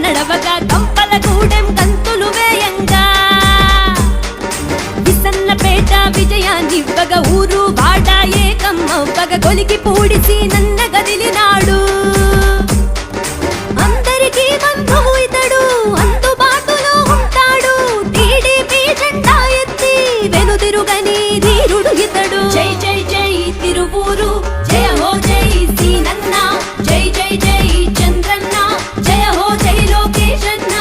నడవగా కంపలగూడెం కంతులు వేయంగా విసన్నపేట విజయాన్నివ్వగా ఊరు వాడ ఏకమ్మవ్వగా కొలికి పూడిసి నన్న గదిలినాడు అందరికీ బంధువు ఇతడు అందుబాటులో ఉంటాడు టీడీపీ జెండా ఎత్తి వెనుదిరుగని ధీరుడు ఇతడు జై జై జై తిరువూరు జయ హో జై సీనన్న జై జై జై చంద్రన్న జయ హో జై లోకేశన్న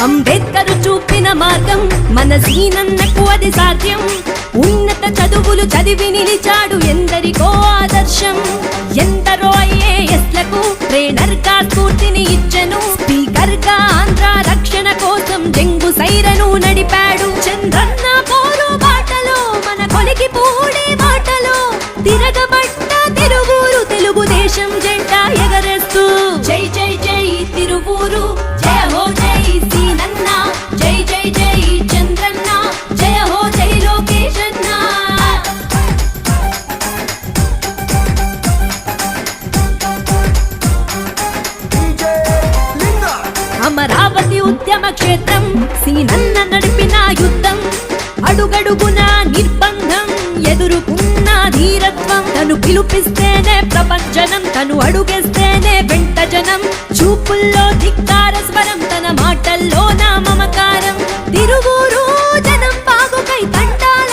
అంబేద్కర్ చూపిన మార్గం మన సీనన్నకు అది సాధ్యం ఉన్నత చదువులు చదివి నిలిచాడు ఎందరికో ఆదర్శం ఎందరో ఐఏఎస్లకు ట్రైనర్ గా స్ఫూర్తిని ఇచ్చెను స్పీకర్ గా ఆంధ్ర రక్షణ కోసం జంగు సైరను నడిపాడు చంద్రన్న పోరు బాటలో మన కొలికి పూడే బాటలో తిరగబట్ట తిరువూరు తెలుగుదేశం జెండా ఎగరేస్తూ జై జై జై తిరువూరు జయ హో జై సీనన్న జై జై జై చంద్రన్న జయ హో జై లోకేశన్న అమరావతి ఉద్యమ క్షేత్రం సీనన్న నడిపిన యుద్ధం అడుగడుగున నిర్బంధం ఎదురుకున్న ధీరత్వం తను పిలుపిస్తేనే ప్రపంచనం తను అడుగేస్తేనే వెంట జనం చూపుల్లో ధిక్కార స్వరం తన మాటల్లో నా మమకారం తిరువూరు జనం బాగుకై తండాల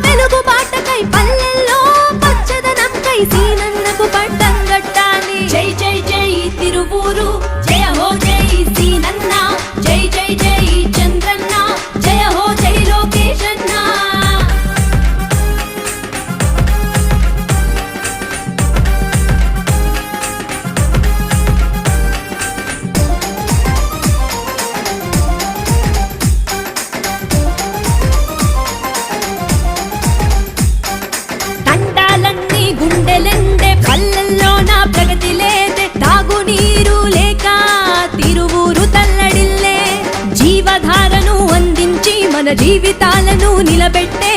వెలుగు బాటకై పల్లెల్లో పచ్చదనంకై సీనన్నకు పడ్డం గట్టాలి జై జై జై తిరువూరు జయ హో జై సీనన్న జై జై జై చంద్రన్న జయ హో జై లోకేశన్న తండాలన్నీ గుండెలెండే పల్లెల్లో నా ప్రగతి లేదే తాగునీరు లేక తిరువూరు తల్లడిల్లే జీవధారను అందించి మన జీవితాలను నిలబెట్టే